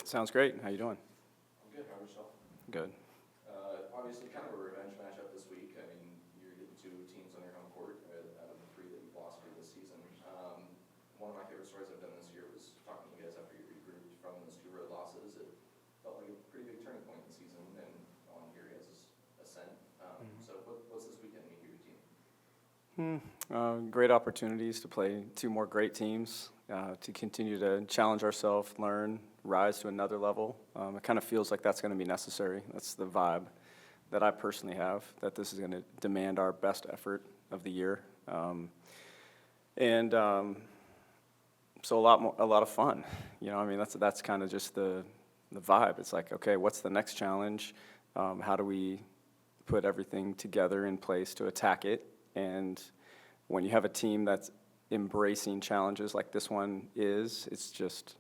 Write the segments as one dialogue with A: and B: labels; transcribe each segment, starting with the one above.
A: Sounds great. How you doing?
B: I'm good. How about yourself?
A: Good.
B: Obviously, kind of a revenge matchup this week. I mean, you're getting two teams on your home court out of the three that you've lost to this season. One of my favorite stories I've done this year was talking to you guys after you regrouped from those two road losses. It felt like a pretty big turning point in the season, and on here he has his ascent. So what's this weekend mean for your team?
A: Great opportunities to play two more great teams, to continue to challenge ourselves, learn, rise to another level. It kind of feels like that's going to be necessary. That's the vibe that I personally have, that this is going to demand our best effort of the year. So a lot of fun. I mean, that's kind of just the vibe. It's like, okay, what's the next challenge? How do we put everything together in place to attack it? And when you have a team that's embracing challenges like this one is, it's just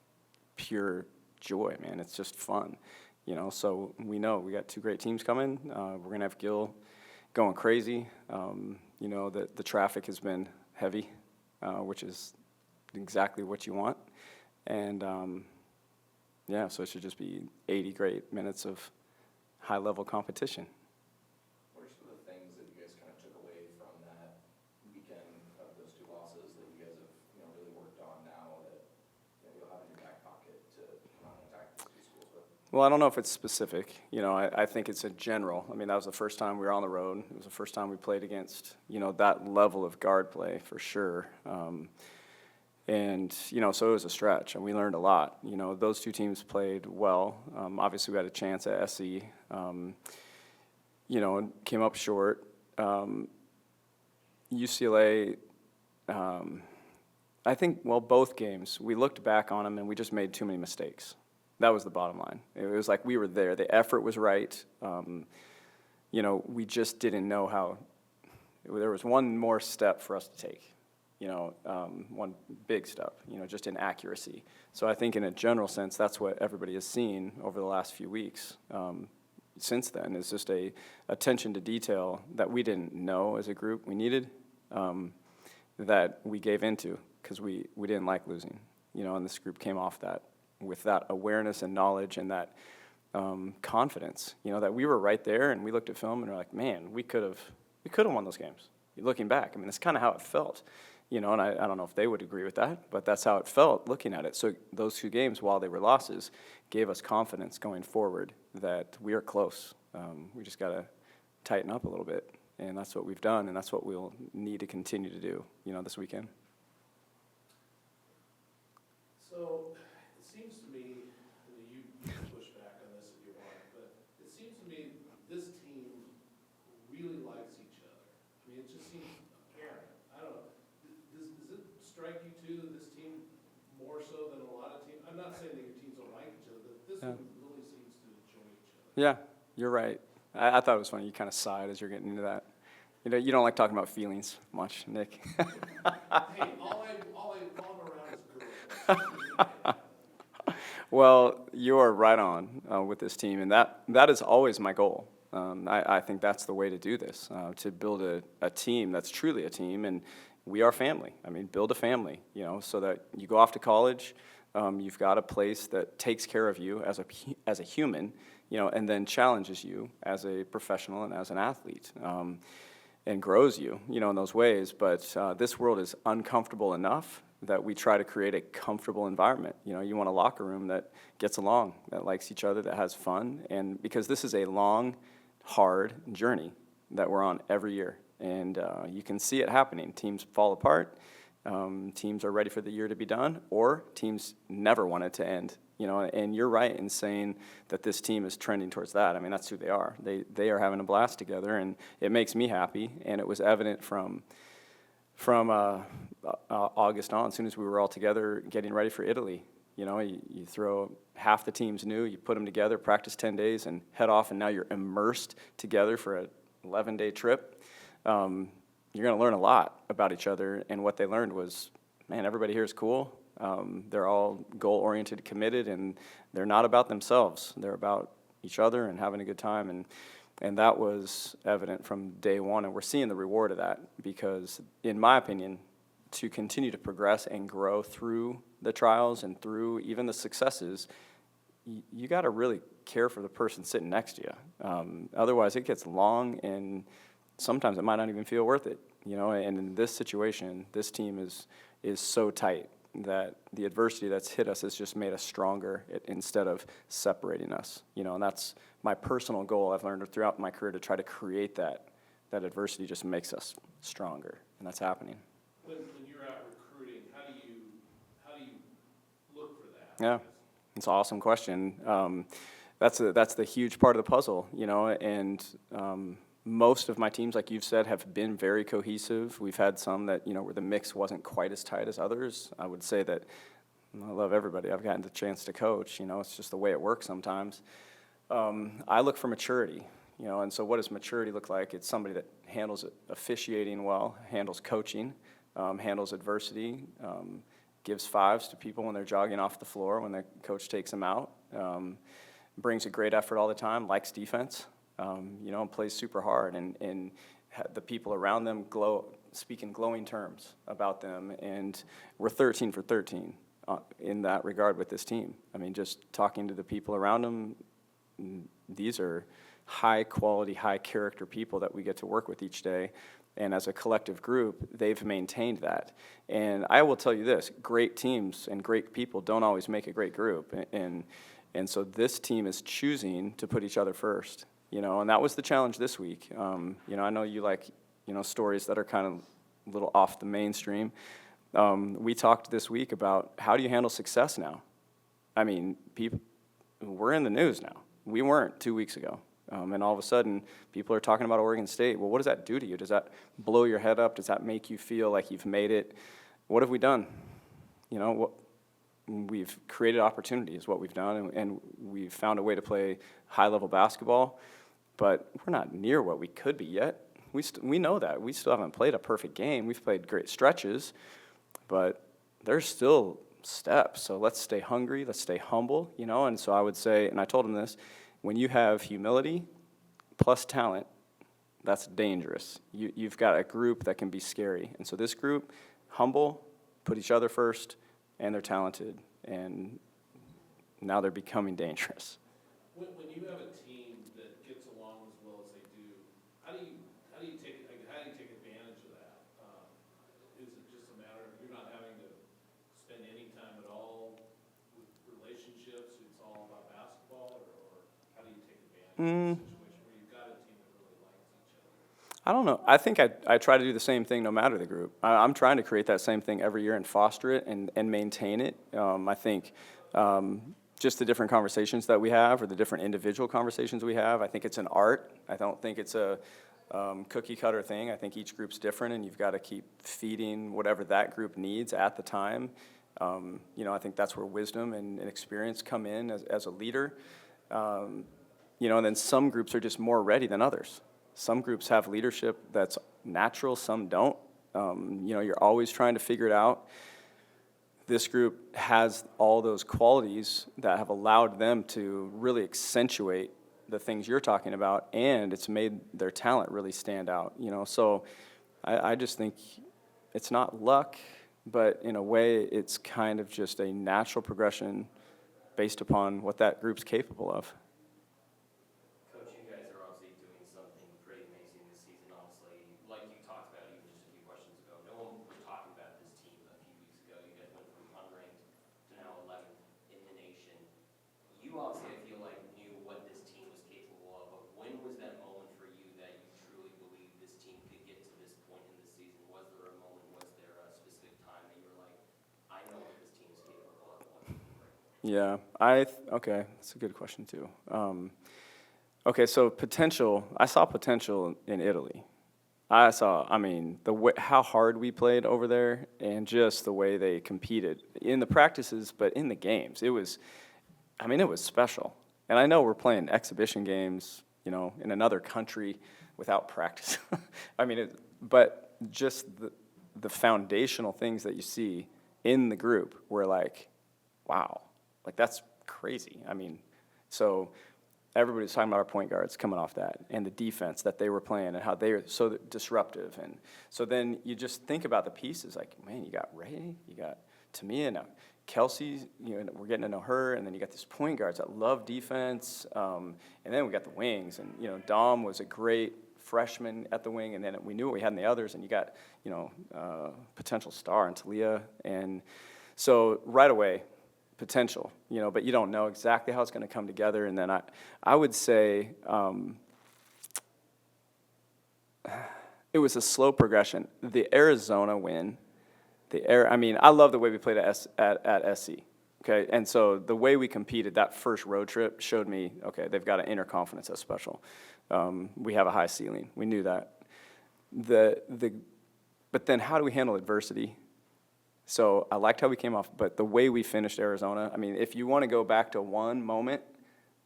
A: pure joy, man. It's just fun, So we know we got two great teams coming. We're gonna have Gil going crazy. The traffic has been heavy, which is exactly what you want. And so it should just be 80 great minutes of high-level competition.
B: What are some of the things that you guys kind of took away from that weekend of those two losses that you guys have, really worked on now that you'll have in your back pocket to come out and attack these two schools with?
A: Well, I don't know if it's specific. I think it's a general. I mean, that was the first time we were on the road. It was the first time we played against, that level of guard play for sure. So it was a stretch, and we learned a lot. Those two teams played well. Obviously, we had a chance at SE, and came up short. UCLA, I think, both games, we looked back on them, and we just made too many mistakes. That was the bottom line. It was like we were there. The effort was right. We just didn't know how. There was one more step for us to take. One big step, just in accuracy. So I think in a general sense, that's what everybody has seen over the last few weeks. Since then, is just a attention to detail that we didn't know as a group we needed, that we gave into because we didn't like losing. And this group came off that with that awareness and knowledge and that confidence. That we were right there, and we looked at film and we're like, man, we could have won those games. Looking back, I mean, that's kind of how it felt. And I don't know if they would agree with that, but that's how it felt looking at it. So those two games, while they were losses, gave us confidence going forward that we are close. We just got to tighten up a little bit, and that's what we've done, and that's what we'll need to continue to do, this weekend.
C: So it seems to me, you can push back on this if you want, but it seems to me this team really likes each other. I mean, it just seems apparent. I don't know. Does it strike you too that this team more so than a lot of teams? I'm not saying that your teams don't like each other, but this one really seems to enjoy each other.
A: Yeah, you're right. I thought it was funny. You kind of sighed as you're getting into that. You don't like talking about feelings much, Nick.
C: Hey, all I'm around is girls.
A: Well, you're right on with this team, and that is always my goal. I think that's the way to do this, to build a team that's truly a team, and we are family. I mean, build a family, so that you go off to college, you've got a place that takes care of you as a human, and then challenges you as a professional and as an athlete, and grows you, in those ways. But this world is uncomfortable enough that we try to create a comfortable environment. You want a locker room that gets along, that likes each other, that has fun, and because this is a long, hard journey that we're on every year. And you can see it happening. Teams fall apart. Teams are ready for the year to be done, or teams never want it to end. And you're right in saying that this team is trending towards that. I mean, that's who they are. They are having a blast together, and it makes me happy. And it was evident from August on, as soon as we were all together getting ready for Italy. You throw half the team's new, you put them together, practice 10 days, and head off, and now you're immersed together for an 11-day trip. You're going to learn a lot about each other, and what they learned was, man, everybody here is cool. They're all goal-oriented, committed, and they're not about themselves. They're about each other and having a good time, and that was evident from day one, and we're seeing the reward of that because, in my opinion, to continue to progress and grow through the trials and through even the successes, you got to really care for the person sitting next to you. Otherwise, it gets long, and sometimes it might not even feel worth it. And in this situation, this team is so tight that the adversity that's hit us has just made us stronger instead of separating us. And that's my personal goal. I've learned throughout my career to try to create that adversity just makes us stronger, and that's happening.
C: When you're out recruiting, how do you look for that?
A: Yeah, it's an awesome question. That's the huge part of the puzzle, and most of my teams, like you've said, have been very cohesive. We've had some that, where the mix wasn't quite as tight as others. I would say that I love everybody I've gotten the chance to coach. It's just the way it works sometimes. I look for maturity, and so what does maturity look like? It's somebody that handles officiating well, handles coaching, handles adversity, gives fives to people when they're jogging off the floor, when the coach takes them out, brings a great effort all the time, likes defense, and plays super hard, and the people around them speak in glowing terms about them, and we're 13 for 13 in that regard with this team. Just talking to the people around them, these are high-quality, high-character people that we get to work with each day, and as a collective group, they've maintained that. And I will tell you this, great teams and great people don't always make a great group, and so this team is choosing to put each other first, and that was the challenge this week. I know you like, stories that are kind of a little off the mainstream. We talked this week about how do you handle success now? People, we're in the news now. We weren't 2 weeks ago. And all of a sudden, people are talking about Oregon State. Well, what does that do to you? Does that blow your head up? Does that make you feel like you've made it? What have we done? We've created opportunity is what we've done, and we've found a way to play high-level basketball, but we're not near what we could be yet. We know that. We still haven't played a perfect game. We've played great stretches, but there's still steps. So let's stay hungry. Let's stay humble, And so I would say, and I told him this, when you have humility plus talent, that's dangerous. You've got a group that can be scary. And so this group, humble, put each other first, and they're talented. And now they're becoming dangerous.
C: When you have a team that gets along as well as they do, how do you take advantage of that? Is it just a matter of you're not having to spend any time at all with relationships? It's all about basketball, or how do you take advantage of a situation where you've got a team that really likes each other?
A: I don't know. I think I try to do the same thing no matter the group. I'm trying to create that same thing every year and foster it and maintain it. I think just the different conversations that we have or the different individual conversations we have, I think it's an art. I don't think it's a cookie-cutter thing. I think each group's different, and you've got to keep feeding whatever that group needs at the time. I think that's where wisdom and experience come in as a leader. And then some groups are just more ready than others. Some groups have leadership that's natural, some don't. You're always trying to figure it out. This group has all those qualities that have allowed them to really accentuate the things you're talking about, and it's made their talent really stand out. So I just think it's not luck, but in a way it's kind of just a natural progression based upon what that group's capable of.
B: Coach, you guys are obviously doing something pretty amazing this season, honestly. Like you talked about even just a few questions ago, no one was talking about this team a few weeks ago. You guys went from unranked to now 11th in the nation. You obviously, I feel like, knew what this team was capable of, but when was that moment for you that you truly believed this team could get to this point in the season? Was there a moment, was there a specific time that you were like, I know what this team is capable of?
A: Yeah, okay, that's a good question too. Okay, so potential, I saw potential in Italy. How hard we played over there and just the way they competed in the practices, but in the games, it was special. And I know we're playing exhibition games, in another country without practice. But just the foundational things that you see in the group were like, wow, like that's crazy. So everybody's talking about our point guards coming off that and the defense that they were playing and how they are so disruptive. And so then you just think about the pieces like, man, you got Ray, you got Timea now. Kelsey, we're getting to know her, and then you got these point guards that love defense, and then we got the wings, and Dom was a great freshman at the wing, and then we knew what we had in the others, and you got potential star in Talia, and so right away potential, but you don't know exactly how it's going to come together, and then I would say it was a slow progression. The Arizona win. I love the way we played at SC, okay? And so the way we competed, that first road trip showed me, okay, they've got an inner confidence that's special. We have a high ceiling. We knew that. But then how do we handle adversity? So I liked how we came off, but the way we finished Arizona, if you want to go back to one moment,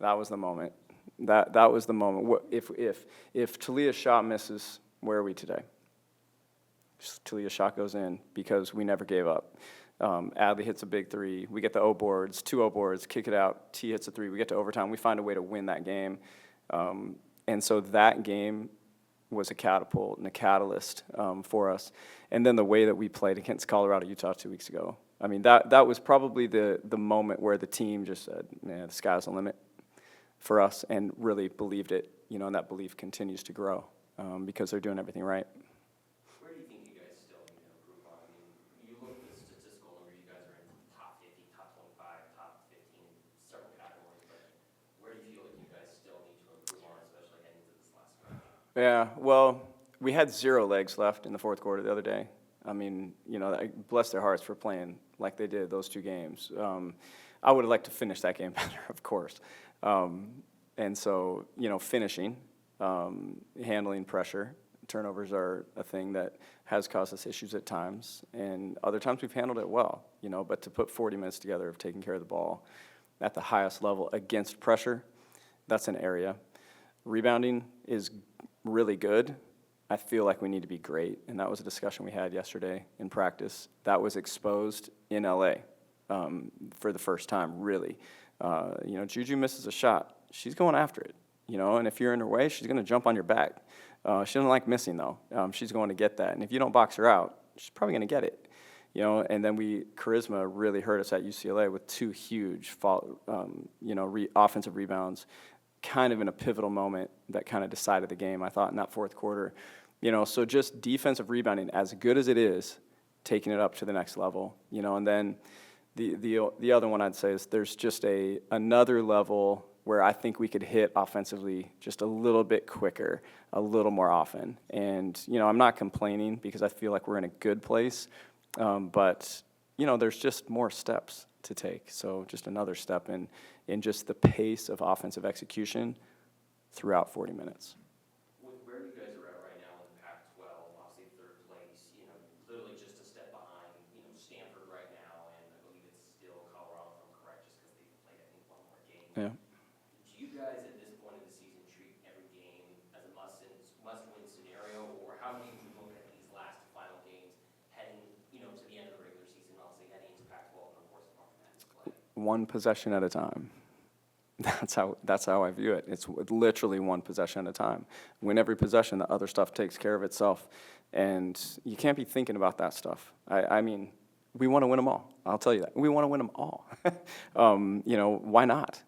A: that was the moment. That was the moment. If Talia's shot misses, where are we today? Talia's shot goes in because we never gave up. Adley hits a big three. We get the two O boards, kick it out. T hits a three. We get to overtime. We find a way to win that game. And so that game was a catapult and a catalyst for us. And then the way that we played against Colorado, Utah 2 weeks ago. That was probably the moment where the team just said, man, the sky's the limit for us, and really believed it. And that belief continues to grow because they're doing everything right. Yeah, well, we had 0 legs left in the fourth quarter the other day. Bless their hearts for playing like they did those 2 games. I would have liked to finish that game better, of course. And so, finishing, handling pressure, turnovers are a thing that has caused us issues at times. And other times we've handled it well, but to put 40 minutes together of taking care of the ball at the highest level against pressure, that's an area. Rebounding is really good. I feel like we need to be great, and that was a discussion we had yesterday in practice. That was exposed in LA for the first time, really. Juju misses a shot. She's going after it, and if you're in her way, she's going to jump on your back. She doesn't like missing, though. She's going to get that, and if you don't box her out, she's probably going to get it. And then Charisma really hurt us at UCLA with 2 huge offensive rebounds, kind of in a pivotal moment that kind of decided the game, I thought, in that fourth quarter. So just defensive rebounding, as good as it is, taking it up to the next level. And then the other one I'd say is there's just another level where I think we could hit offensively just a little bit quicker, a little more often. And, I'm not complaining because I feel like we're in a good place, but, there's just more steps to take. So just another step in just the pace of offensive execution throughout 40 minutes.
B: With where you guys are at right now in the Pac-12, obviously 3rd place, clearly just a step behind, Stanford right now, and I believe it's still Colorado, if I'm correct, just because they played, I think, 1 more game.
A: Yeah.
B: Do you guys at this point in the season treat every game as a must-win scenario, or how do you look at these last final games heading, to the end of the regular season, obviously heading into Pac-12 and of course March Madness play?
A: One possession at a time. That's how I view it. It's literally one possession at a time. Win every possession, the other stuff takes care of itself. And you can't be thinking about that stuff. We want to win them all. I'll tell you that. We want to win them all. Why not?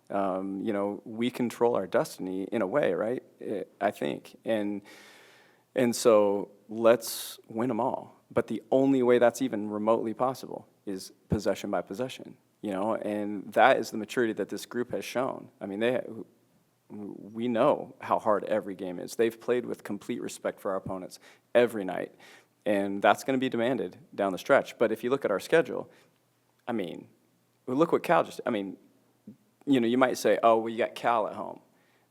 A: We control our destiny in a way, right? I think. And so let's win them all. But the only way that's even remotely possible is possession by possession. And that is the maturity that this group has shown. We know how hard every game is. They've played with complete respect for our opponents every night, and that's going to be demanded down the stretch. But if you look at our schedule, look what Cal just, you might say, oh, well, you got Cal at home.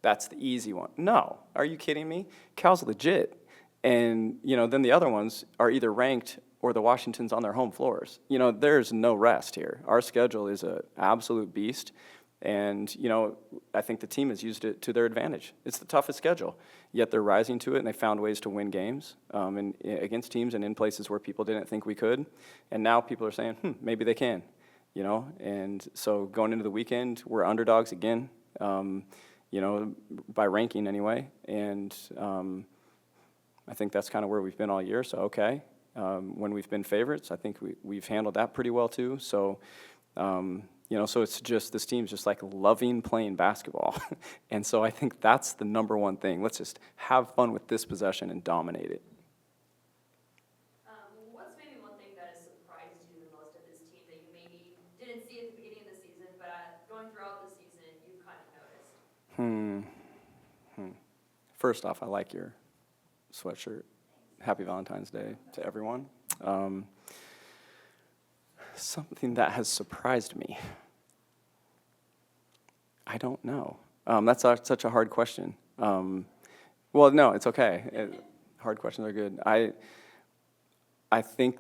A: That's the easy one. No, are you kidding me? Cal's legit. And, then the other ones are either ranked or the Washingtons on their home floors. There's no rest here. Our schedule is an absolute beast, and, I think the team has used it to their advantage. It's the toughest schedule, yet they're rising to it, and they found ways to win games against teams and in places where people didn't think we could, and now people are saying, maybe they can, and so going into the weekend, we're underdogs again, by ranking anyway, and I think that's kind of where we've been all year, so okay. When we've been favorites, I think we've handled that pretty well too. So, so it's just, this team's just like loving playing basketball. And so I think that's the number one thing. Let's just have fun with this possession and dominate it.
D: What's maybe one thing that has surprised you the most of this team that you maybe didn't see at the beginning of the season, but going throughout the season, you've kind of noticed?
A: First off, I like your sweatshirt. Happy Valentine's Day to everyone. Something that has surprised me. I don't know. That's such a hard question. Well, no, it's okay. Hard questions are good. I think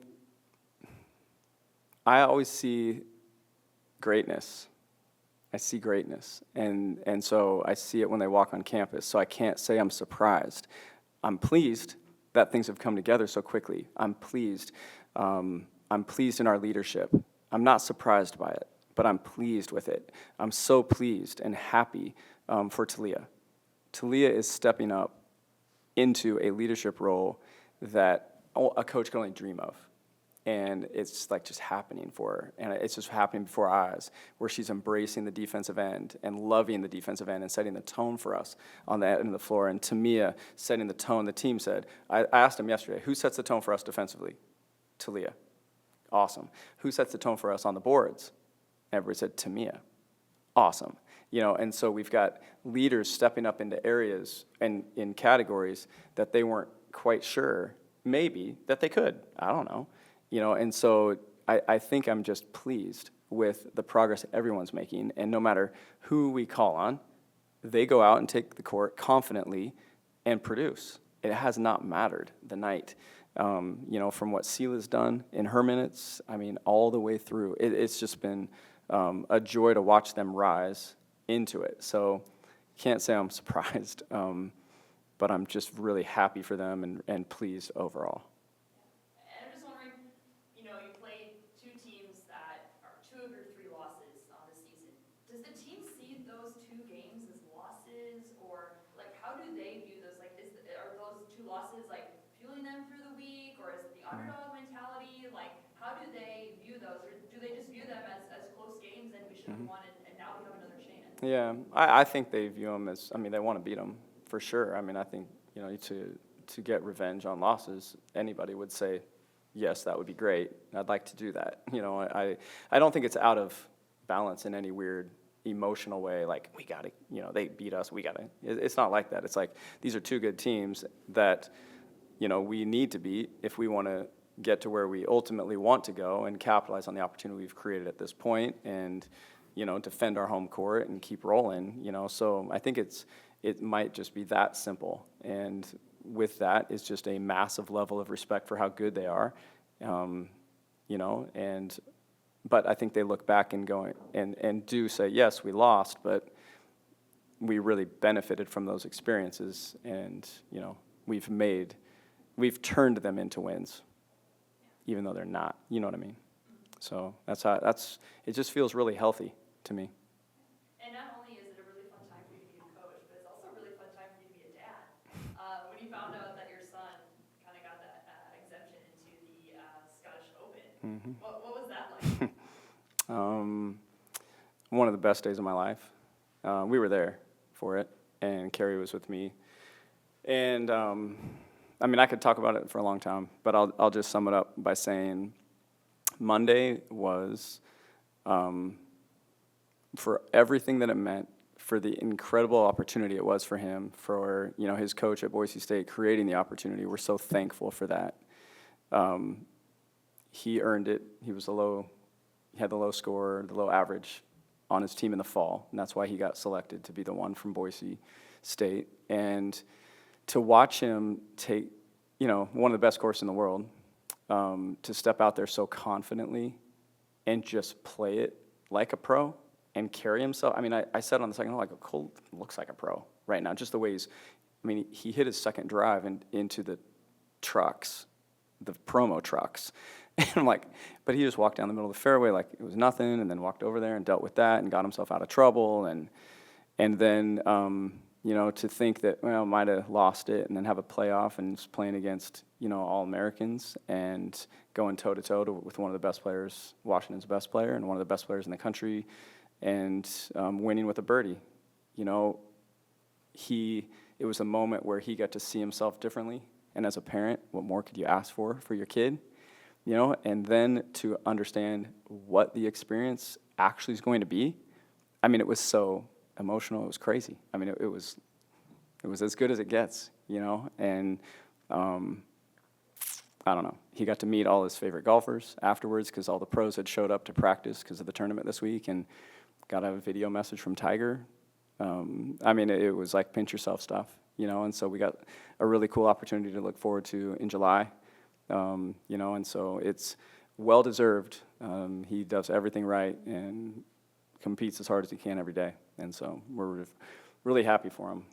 A: I always see greatness. I see greatness, and so I see it when they walk on campus, so I can't say I'm surprised. I'm pleased that things have come together so quickly. I'm pleased in our leadership. I'm not surprised by it, but I'm pleased with it. I'm so pleased and happy for Talia. Talia is stepping up into a leadership role that a coach can only dream of. And it's like just happening for her. And it's just happening before our eyes, where she's embracing the defensive end and loving the defensive end and setting the tone for us on that end of the floor. And Timea setting the tone. The team said, I asked him yesterday, who sets the tone for us defensively? Talia. Awesome. Who sets the tone for us on the boards? Everybody said Timea. Awesome. And so we've got leaders stepping up into areas and in categories that they weren't quite sure, maybe, that they could. I don't know. And so I think I'm just pleased with the progress everyone's making. And no matter who we call on, they go out and take the court confidently and produce. It has not mattered the night. From what Sela's done in her minutes, all the way through. It's just been a joy to watch them rise into it. So can't say I'm surprised, but I'm just really happy for them and pleased overall.
D: Losses fueling them through the week, or is it the underdog mentality? How do they view those, or do they just view them as close games and we should have won and now we have another chance?
A: Yeah, I think they view them as, they want to beat them for sure. I think to get revenge on losses, anybody would say, yes, that would be great. I'd like to do that. I don't think it's out of balance in any weird emotional way, we got to, they beat us, we got to. It's not like that. It's like these are two good teams that, we need to beat if we want to get to where we ultimately want to go and capitalize on the opportunity we've created at this point and, defend our home court and keep rolling, So I think it might just be that simple. And with that is just a massive level of respect for how good they are, But I think they look back and and do say, yes, we lost, but we really benefited from those experiences, and we've turned them into wins, even though they're not. You know what I mean? So it just feels really healthy to me.
D: And not only is it a really fun time for you to be a coach, but it's also a really fun time for you to be a dad. When you found out that your son kind of got that exemption into the Scottish Open, what was that like?
A: One of the best days of my life. We were there for it, and Carrie was with me. And I could talk about it for a long time, but I'll just sum it up by saying Monday was, for everything that it meant, for the incredible opportunity it was for him, for his coach at Boise State creating the opportunity. We're so thankful for that. He earned it. He had the low score, the low average on his team in the fall, and that's why he got selected to be the one from Boise State. And to watch him take, one of the best courses in the world, to step out there so confidently and just play it like a pro and carry himself. I said on the second hole, Cole looks like a pro right now, just the way he hit his second drive into the trucks, the promo trucks. And I'm like, but he just walked down the middle of the fairway like it was nothing, and then walked over there and dealt with that and got himself out of trouble. And then, to think that, might have lost it and then have a playoff and was playing against, All-Americans and going toe-to-toe with one of the best players, Washington's best player, and one of the best players in the country, and winning with a birdie. It was a moment where he got to see himself differently, and as a parent, what more could you ask for your kid? And then to understand what the experience actually is going to be. I mean, it was so emotional, it was crazy. I mean, it was as good as it gets, and I don't know. He got to meet all his favorite golfers afterwards because all the pros had showed up to practice because of the tournament this week, and got a video message from Tiger. I mean, it was like pinch yourself stuff, and so we got a really cool opportunity to look forward to in July, and so it's well-deserved. He does everything right and competes as hard as he can every day, and so we're really happy for him.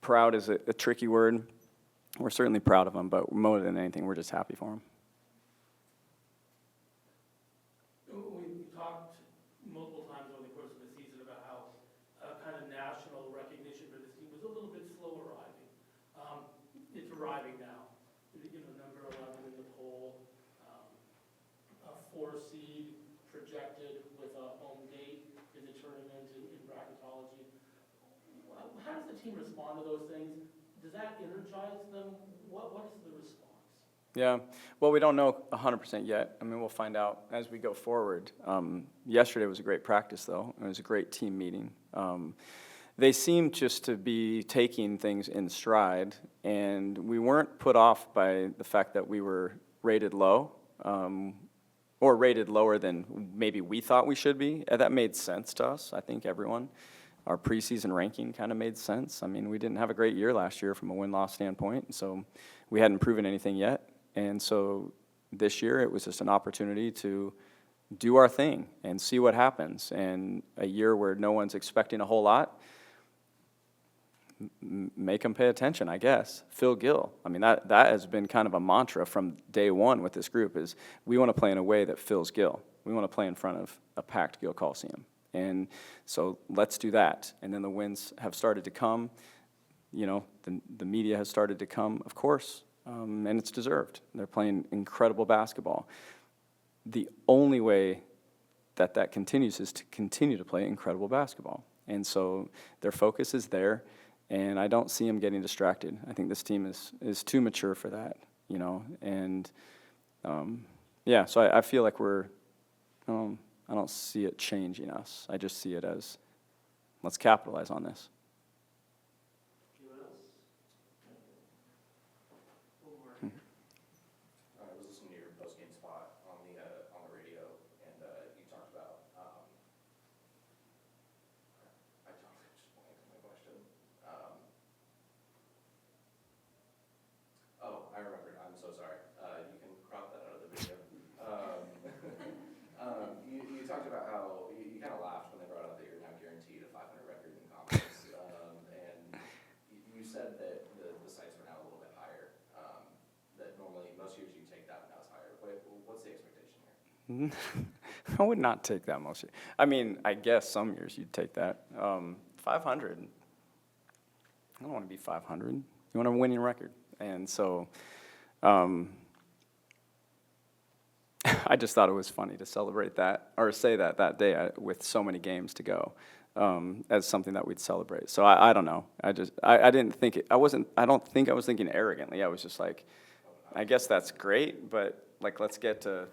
A: Proud is a tricky word. We're certainly proud of him, but more than anything, we're just happy for him.
C: We talked multiple times over the course of the season about how kind of national recognition for this team was a little bit slow arriving. It's arriving now. Number 11 in the poll, a 4 seed projected with a home date in the tournament in bracketology. How does the team respond to those things? Does that energize them? What is the response?
A: Yeah, well, we don't know 100% yet. I mean, we'll find out as we go forward. Yesterday was a great practice, though. It was a great team meeting. They seemed just to be taking things in stride, and we weren't put off by the fact that we were rated low, or rated lower than maybe we thought we should be. That made sense to us, I think, everyone. Our preseason ranking kind of made sense. I mean, we didn't have a great year last year from a win-loss standpoint, so we hadn't proven anything yet. And so this year it was just an opportunity to do our thing and see what happens. And a year where no one's expecting a whole lot, make them pay attention, I guess. Phil Gill. I mean, that has been kind of a mantra from day one with this group is we want to play in a way that fills Gill. We want to play in front of a packed Gill Coliseum. And so let's do that. And then the wins have started to come. The media has started to come, of course, and it's deserved. They're playing incredible basketball. The only way that continues is to continue to play incredible basketball. And so their focus is there, and I don't see them getting distracted. I think this team is too mature for that, And, so I feel like I don't see it changing us. I just see it as, let's capitalize on this.
C: Anyone else?
B: I was listening to your post-game spot on the radio, and you talked about, I totally just blanked my question. I remembered. I'm so sorry. You can crop that out of the video. You talked about how you kind of laughed when they brought up that you're now guaranteed a 500 record in conference, and you said that the sights are now a little bit higher. That normally most years you take that, but now it's higher. What's the expectation here?
A: I would not take that most years. I mean, I guess some years you'd take that. 500. I don't want to be 500. You want a winning record. And so I just thought it was funny to celebrate that, or say that day with so many games to go, as something that we'd celebrate. So I don't know. I didn't think it. I don't think I was thinking arrogantly. I was just like, I guess that's great, but like let's get to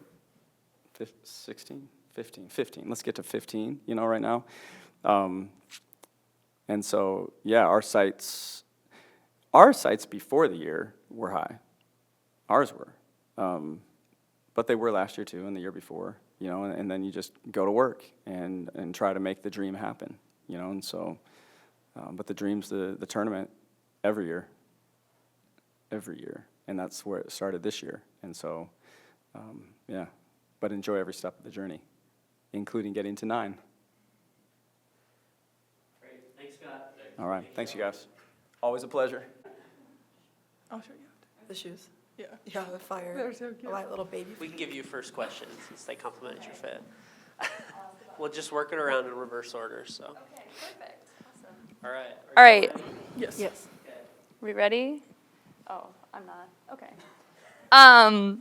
A: 15. Let's get to 15. Right now. And so our sights before the year were high. Ours were. But they were last year too, and the year before, and then you just go to work and try to make the dream happen, and so, but the dream's the tournament every year, and that's where it started this year, and so, but enjoy every step of the journey, including getting to 9.
E: Great, thanks, Scott.
A: All right, thanks you guys. Always a pleasure.
F: I'll show you the shoes.
G: Yeah.
F: Yeah, the fire.
G: They're so cute.
F: My little baby.
E: We can give you first question since they complimented your fit. We'll just work it around in reverse order, so.
D: Okay, perfect, awesome.
E: All right.
G: All right,
F: Yes.
E: Okay.
G: we ready? Oh, I'm not. Okay.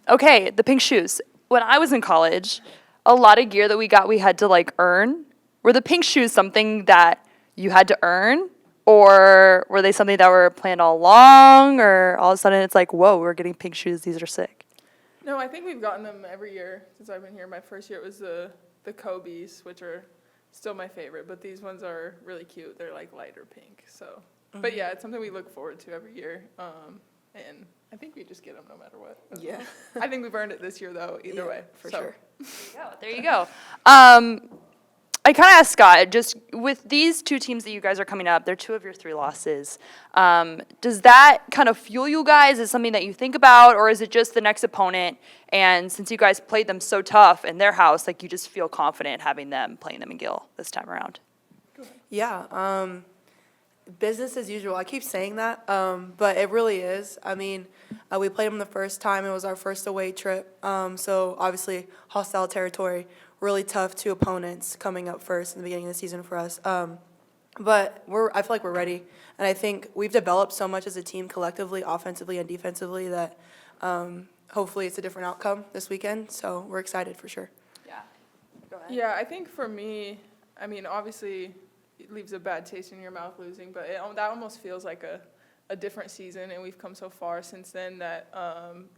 G: Okay, the pink shoes. When I was in college, a lot of gear that we had to like earn. Were the pink shoes something that you had to earn? Or were they something that were planned all along? Or all of a sudden it's like, whoa, we're getting pink shoes, these are sick.
H: No, I think we've gotten them every year since I've been here. My first year it was the Kobe's, which are still my favorite, but these ones are really cute. They're like lighter pink. So, but yeah, it's something we look forward to every year. And I think we just get them no matter what.
F: Yeah.
H: I think we've earned it this year though, either
F: Yeah,
H: way.
F: for
H: So.
F: sure.
G: There you go. I kind of asked Scott, just with these two teams that you guys are coming up, they're 2 of your 3 losses. Does that kind of fuel you guys? Is it something that you think about, or is it just the next opponent? And since you guys played them so tough in their house, like you just feel confident having them playing them in Gill this time around?
F: Yeah, business as usual. I keep saying that, but it really is. I mean, we played them the first time. It was our first away trip. So obviously hostile territory, really tough 2 opponents coming up first in the beginning of the season for us. But I feel like we're ready. And I think we've developed so much as a team collectively, offensively and defensively, that hopefully it's a different outcome this weekend. So we're excited for sure.
G: Yeah. Go ahead.
H: Yeah, I think for me, I mean, obviously it leaves a bad taste in your mouth losing, but that almost feels like a different season, and we've come so far since then that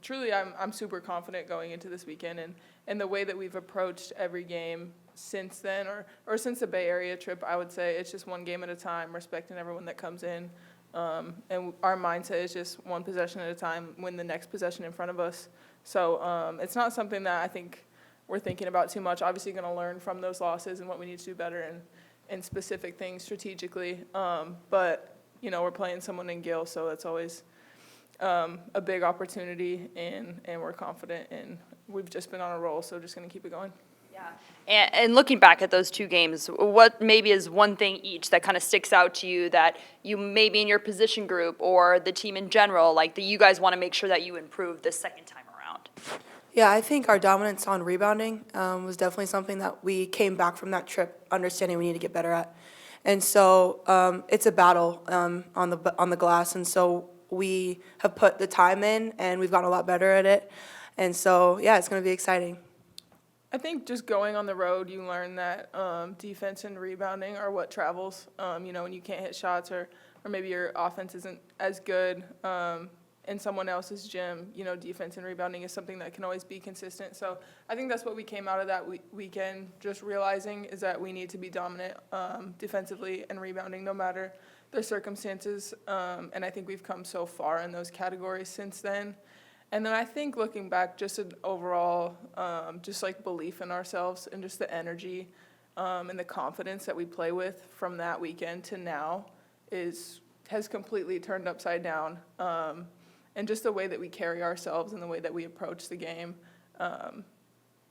H: truly I'm super confident going into this weekend, and the way that we've approached every game since then, or since the Bay Area trip, I would say it's just one game at a time, respecting everyone that comes in, and our mindset is just one possession at a time, win the next possession in front of us. So it's not something that I think we're thinking about too much. Obviously going to learn from those losses and what we need to do better and specific things strategically, but you know, we're playing someone in Gill, so that's always a big opportunity, and we're confident, and we've just been on a roll, so just going to keep it going.
G: Yeah. And looking back at those 2 games, what maybe is one thing each that kind of sticks out to you that you maybe in your position group or the team in general, like that you guys want to make sure that you improve the second time around?
F: Yeah, I think our dominance on rebounding was definitely something that we came back from that trip understanding we need to get better at. And so it's a battle on the glass, and so we have put the time in, and we've gotten a lot better at it. And so, yeah, it's going to be exciting.
H: I think just going on the road, you learn that defense and rebounding are what travels. You know, when you can't hit shots or maybe your offense isn't as good in someone else's gym, you know, defense and rebounding is something that can always be consistent. So I think that's what we came out of that weekend just realizing is that we need to be dominant defensively and rebounding no matter the circumstances. And I think we've come so far in those categories since then. And then I think looking back, just an overall, just like belief in ourselves and just the energy and the confidence that we play with from that weekend to now has completely turned upside down. And just the way that we carry ourselves and the way that we approach the game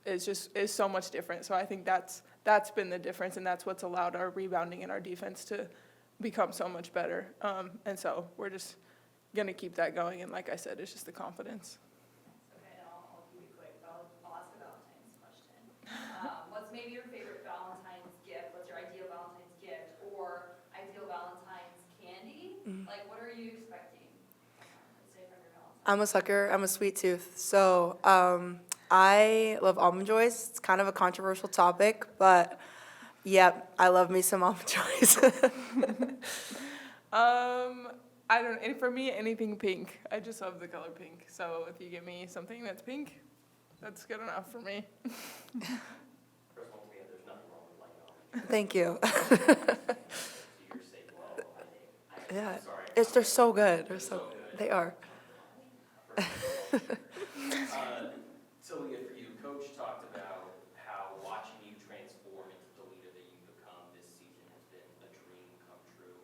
H: is so much different. So I think that's been the difference, and that's what's allowed our rebounding and our defense to become so much better. And so we're just going to keep that going, and like I said, it's just the confidence.
D: Okay, I'll keep it quick. I'll ask a Valentine's question. What's maybe your favorite Valentine's gift? What's your ideal Valentine's gift or ideal Valentine's candy? Like, what are you expecting? Say from your Valentine's.
F: I'm a sucker. I'm a sweet tooth. So I love Almond Joys. It's kind of a controversial topic, but yep, I love me some Almond Joys.
H: I don't. And for me, anything pink. I just love the color pink. So if you give me something that's pink, that's good enough for me.
E: First of all, Timea, there's nothing wrong with liking almond.
F: Thank you.
E: You're safe. Well, I think.
F: Yeah,
E: I'm sorry.
F: they're so good. They are.
I: Talia, for you, Coach talked about how watching you transform into the leader that you've become this season has been a dream come true.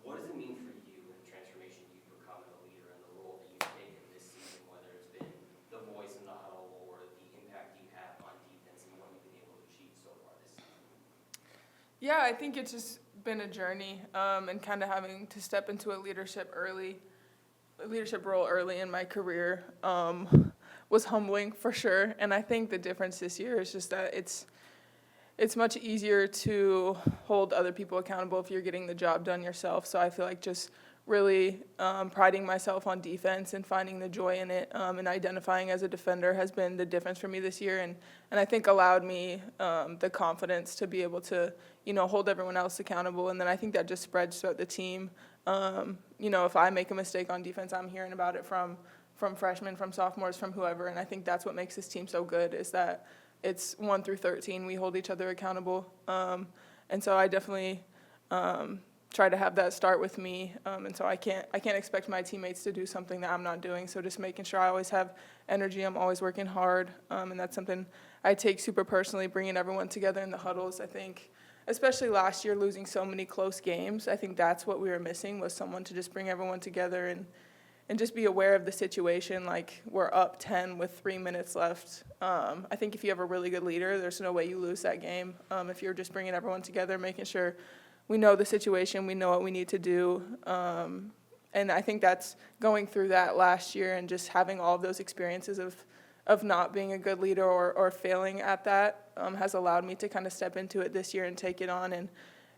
I: What does it mean for you in the transformation you've become in a leader and the role that you've taken this season, whether it's been the voice in the huddle or the impact you have on defense and what you've been able to achieve so far this season?
H: Yeah, I think it's just been a journey, and kind of having to step into a leadership role early in my career was humbling for sure. And I think the difference this year is just that it's much easier to hold other people accountable if you're getting the job done yourself. So I feel like just really priding myself on defense and finding the joy in it, and identifying as a defender has been the difference for me this year, and I think allowed me the confidence to be able to, hold everyone else accountable, and then I think that just spreads throughout the team. If I make a mistake on defense, I'm hearing about it from freshmen, from sophomores, from whoever, and I think that's what makes this team so good, is that it's 1 through 13, we hold each other accountable, and so I definitely try to have that start with me, and so I can't expect my teammates to do something that I'm not doing, so just making sure I always have energy, I'm always working hard, and that's something I take super personally, bringing everyone together in the huddles. I think, especially last year, losing so many close games, I think that's what we were missing, was someone to just bring everyone together and just be aware of the situation, like we're up 10 with 3 minutes left. I think if you have a really good leader, there's no way you lose that game. If you're just bringing everyone together, making sure we know the situation, we know what we need to do. And I think that's going through that last year and just having all of those experiences of not being a good leader or failing at that has allowed me to kind of step into it this year and take it on.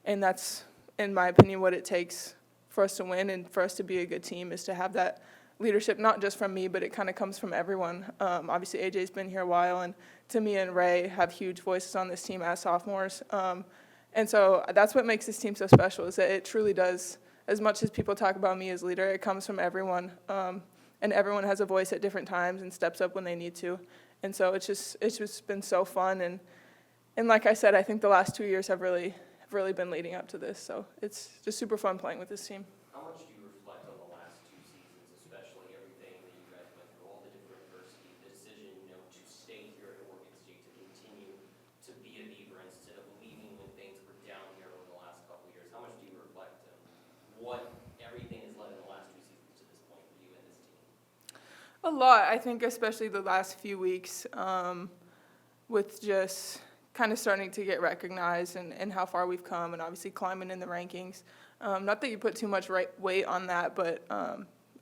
H: And that's, in my opinion, what it takes for us to win and for us to be a good team, is to have that leadership, not just from me, but it kind of comes from everyone. Obviously, AJ's been here a while, and Timea and Ray have huge voices on this team as sophomores. And so that's what makes this team so special, is that it truly does, as much as people talk about me as leader, it comes from everyone. And everyone has a voice at different times and steps up when they need to. And so it's just been so fun. And like I said, I think the last 2 years have really been leading up to this. So it's just super fun playing with this team.
I: How much do you reflect on the last 2 seasons, especially everything that you guys went through, all the different adversity, the decision, to stay here at Oregon State, to continue to be a Beaver instead of leaving when things were down here over the last couple of years? How much do you reflect on what everything has led in the last 2 seasons to this point for you and this team?
H: A lot, I think, especially the last few weeks, with just kind of starting to get recognized and how far we've come, and obviously climbing in the rankings. Not that you put too much weight on that, but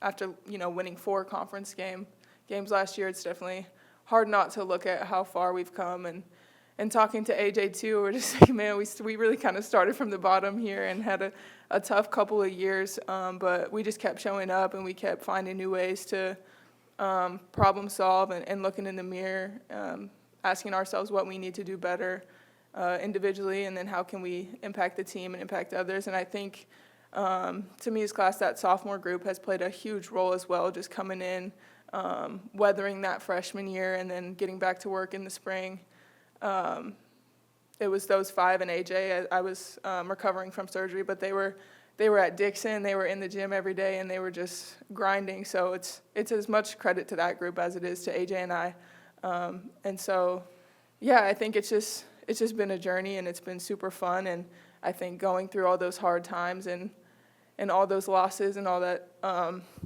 H: after winning 4 conference games last year, it's definitely hard not to look at how far we've come. And talking to AJ too, we're just like, man, we really kind of started from the bottom here and had a tough couple of years, but we just kept showing up and we kept finding new ways to problem solve and looking in the mirror, asking ourselves what we need to do better individually, and then how can we impact the team and impact others. And I think Timea's class, that sophomore group, has played a huge role as well, just coming in, weathering that freshman year and then getting back to work in the spring. It was those 5 and AJ. I was recovering from surgery, but they were at Dixon, they were in the gym every day, and they were just grinding. So it's as much credit to that group as it is to AJ and I. And so, yeah, I think it's just been a journey, and it's been super fun. And I think going through all those hard times and all those losses and all that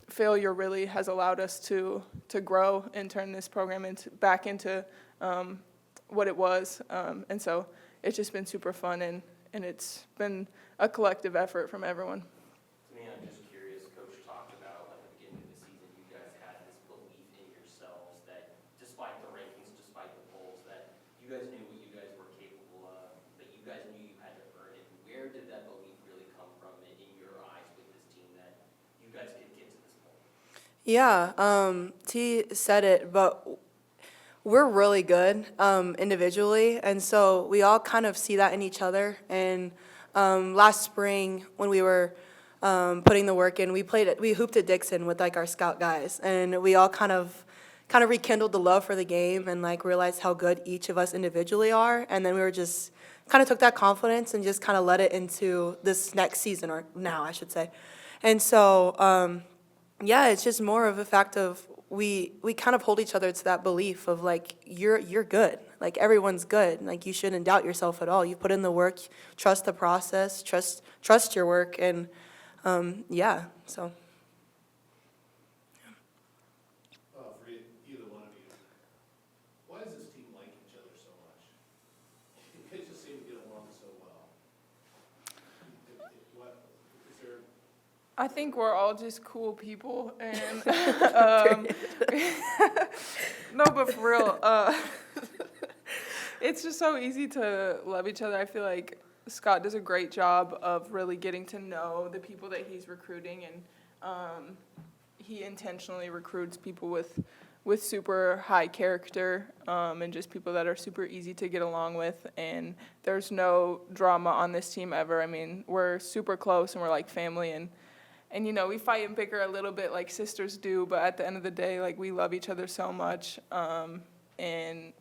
H: failure really has allowed us to grow and turn this program back into what it was. And so it's just been super fun, and it's been a collective effort from everyone.
I: Timea, I'm just curious, Coach talked about at the beginning of the season, you guys had this belief in yourselves that despite the rankings, despite the polls, that you guys knew what you guys were capable of, that you guys knew you had to earn it. Where did that belief really come from in your eyes with this team, that you guys could get to this point?
F: Yeah, T said it, but we're really good individually, and so we all kind of see that in each other. And last spring, when we were putting the work in, we hooped at Dixon with like our scout guys, and we all kind of rekindled the love for the game and like realized how good each of us individually are. And then we were just kind of took that confidence and just kind of led it into this next season, or now I should say. And so yeah, it's just more of a fact of we kind of hold each other to that belief of like, you're good. Like, everyone's good. Like, you shouldn't doubt yourself at all. You put in the work, trust the process, trust your work, and yeah, so.
C: For either one of you, why does this team like each other so much? You guys just seem to get along so well. What is there?
H: I think we're all just cool people, and no, but for real, it's just so easy to love each other. I feel like Scott does a great job of really getting to know the people that he's recruiting, and he intentionally recruits people with super high character, and just people that are super easy to get along with, and there's no drama on this team ever. I mean, we're super close and we're like family, and you know, we fight and bicker a little bit like sisters do, but at the end of the day, like, we love each other so much, and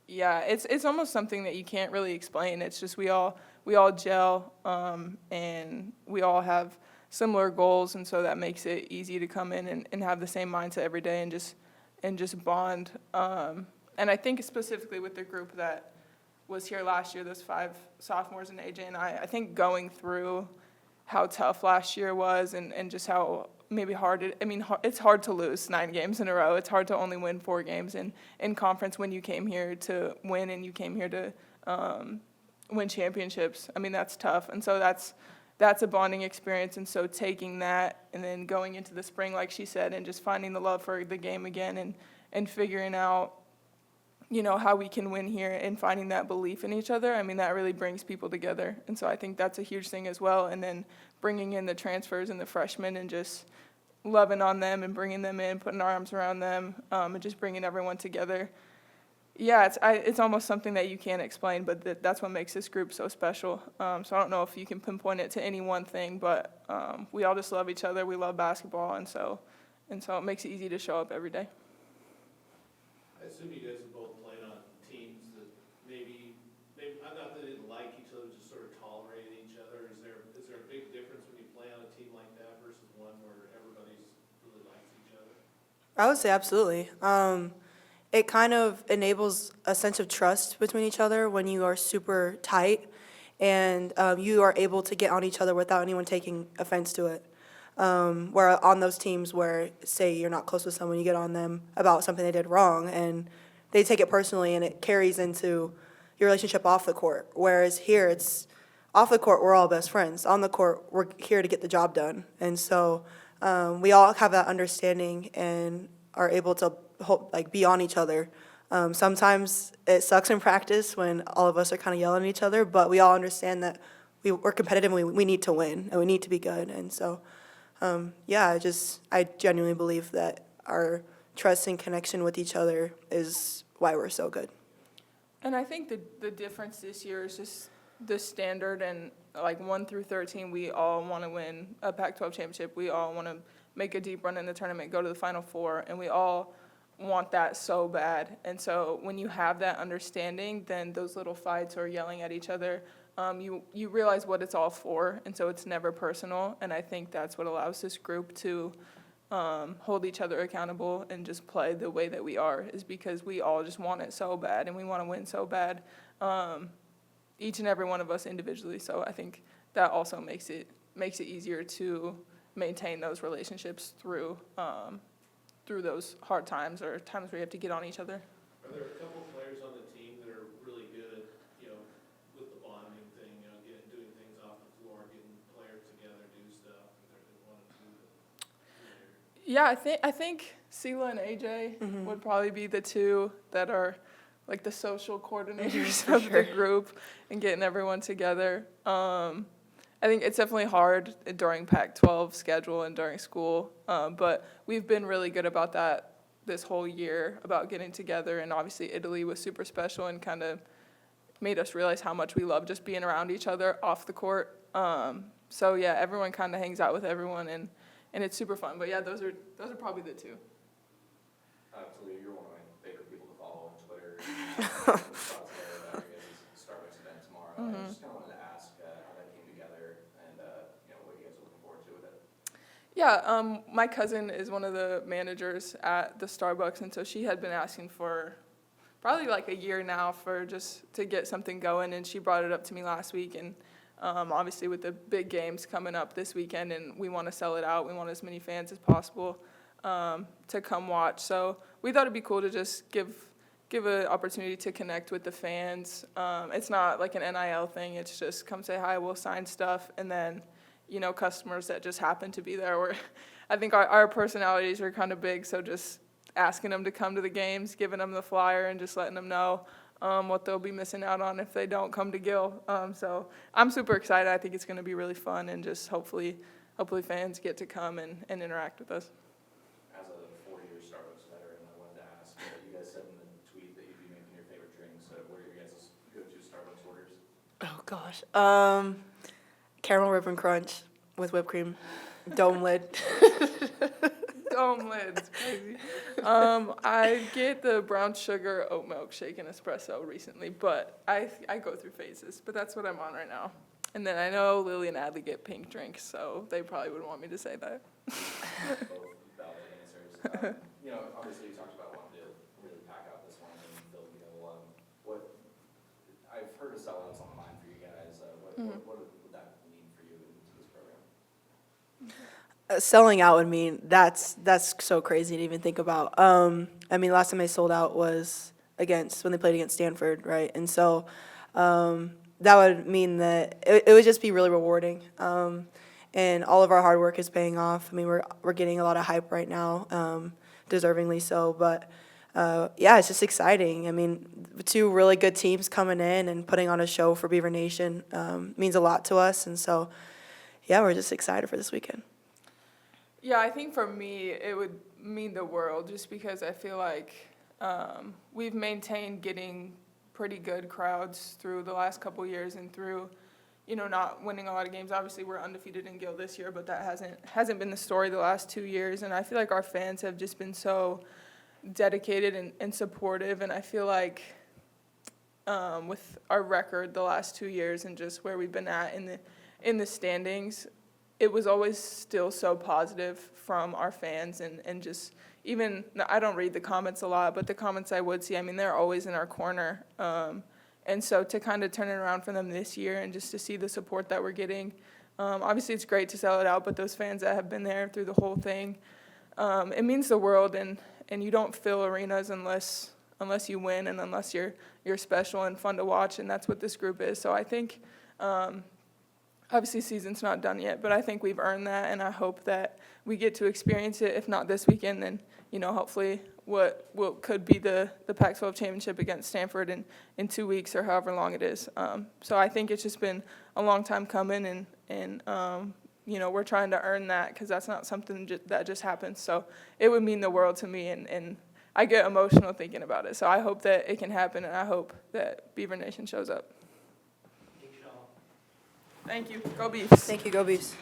H: yeah, it's almost something that you can't really explain. It's just we all gel, and we all have similar goals, and so that makes it easy to come in and have the same mindset every day and just bond. And I think specifically with the group that was here last year, those 5 sophomores and AJ and I think going through how tough last year was and just how maybe hard it's hard to lose 9 games in a row. It's hard to only win 4 games in conference when you came here to win and you came here to win championships. I mean, that's tough. And so that's a bonding experience. And so taking that and then going into the spring, like she said, and just finding the love for the game again and figuring out, you know, how we can win here and finding that belief in each other. I mean, that really brings people together. And so I think that's a huge thing as well. And then bringing in the transfers and the freshmen and just loving on them and bringing them in, putting our arms around them, and just bringing everyone together. Yeah, it's almost something that you can't explain, but that's what makes this group so special. So I don't know if you can pinpoint it to any one thing, but we all just love each other. We love basketball, and so it makes it easy to show up every day.
C: I assume you guys have both played on teams that maybe not that they didn't like each other, just sort of tolerated each other. Is there a big difference when you play on a team like that versus one where everybody really likes each other?
F: I would say absolutely. It kind of enables a sense of trust between each other when you are super tight and you are able to get on each other without anyone taking offense to it. Where on those teams where, say, you're not close with someone, you get on them about something they did wrong, and they take it personally, and it carries into your relationship off the court. Whereas here, it's off the court, we're all best friends. On the court, we're here to get the job done. And so we all have that understanding and are able to be on each other. Sometimes it sucks in practice when all of us are kind of yelling at each other, but we all understand that we're competitive and we need to win and we need to be good. And so, I genuinely believe that our trust and connection with each other is why we're so good.
H: And I think the difference this year is just the standard, and like 1 through 13, we all want to win a Pac-12 championship. We all want to make a deep run in the tournament, go to the Final Four, and we all want that so bad. And so when you have that understanding, then those little fights or yelling at each other, you realize what it's all for, and so it's never personal. And I think that's what allows this group to hold each other accountable and just play the way that we are, is because we all just want it so bad and we want to win so bad, each and every one of us individually. So I think that also makes it easier to maintain those relationships through those hard times or times where you have to get on each other.
C: Are there a couple players on the team that are really good at, with the bonding thing, doing things off the floor, getting players together, do stuff? Is there one or two that?
H: Yeah, I think Sela and AJ would probably be the two that are like the social coordinators of the group and getting everyone together. I think it's definitely hard during Pac-12 schedule and during school, but we've been really good about that this whole year, about getting together, and obviously Italy was super special and kind of made us realize how much we love just being around each other off the court. So yeah, everyone kind of hangs out with everyone, and it's super fun. But yeah, those are probably the two.
B: Talia, you're one of my favorite people to follow on Twitter. Thoughts there about your guys' Starbucks event tomorrow. I just kind of wanted to ask how that came together and what you guys are looking forward to with it.
H: Yeah, my cousin is one of the managers at the Starbucks, and so she had been asking for probably like a year now for just to get something going, and she brought it up to me last week. And obviously with the big games coming up this weekend, and we want to sell it out, we want as many fans as possible to come watch. So we thought it'd be cool to just give an opportunity to connect with the fans. It's not like an NIL thing. It's just come say hi, we'll sign stuff, and then customers that just happen to be there. I think our personalities are kind of big, so just asking them to come to the games, giving them the flyer, and just letting them know. what they'll be missing out on if they don't come to Gill. So I'm super excited. I think it's going to be really fun, and just hopefully fans get to come and interact with us.
B: As a four-year Starbucks veteran, I wanted to ask, you guys said in the tweet that you'd be making your favorite drinks. What are your guys' go-to Starbucks orders?
F: Oh gosh. Caramel Rip and Crunch with whipped cream, dome lid.
H: Dome lids, crazy. I get the brown sugar oat milk shake and espresso recently, but I go through phases. But that's what I'm on right now. And then I know Lily and Adley get pink drinks, so they probably would want me to say that.
B: Both valid answers. Obviously you talked about wanting to really pack out this one and build I've heard of sellouts on the line for you guys. What would that mean for you into this program?
F: Selling out would mean that's so crazy to even think about. I mean, last time they sold out was when they played against Stanford, right? And so that would mean that it would just be really rewarding. And all of our hard work is paying off. I mean, we're getting a lot of hype right now, deservingly so. But yeah, it's just exciting. I mean, two really good teams coming in and putting on a show for Beaver Nation means a lot to us. And so, yeah, we're just excited for this weekend.
H: Yeah, I think for me, it would mean the world, just because I feel like we've maintained getting pretty good crowds through the last couple years, and through, not winning a lot of games. Obviously, we're undefeated in Gill this year, but that hasn't been the story the last 2 years. And I feel like our fans have just been so dedicated and supportive. And I feel like with our record the last 2 years and just where we've been at in the standings, it was always still so positive from our fans, and just even, I don't read the comments a lot, but the comments I would see, I mean, they're always in our corner. And so to kind of turn it around for them this year and just to see the support that we're getting, obviously it's great to sell it out, but those fans that have been there through the whole thing, it means the world. And you don't fill arenas unless you win and unless you're special and fun to watch, and that's what this group is. So I think, obviously, season's not done yet, but I think we've earned that, and I hope that we get to experience it. If not this weekend, then hopefully what could be the Pac-12 championship against Stanford in 2 weeks or however long it is. So I think it's just been a long time coming, and we're trying to earn that, because that's not something that just happens. So it would mean the world to me, and I get emotional thinking about it. So I hope that it can happen, and I hope that Beaver Nation shows up. Thank you. Go Beavs.
F: Thank you, go Beavs.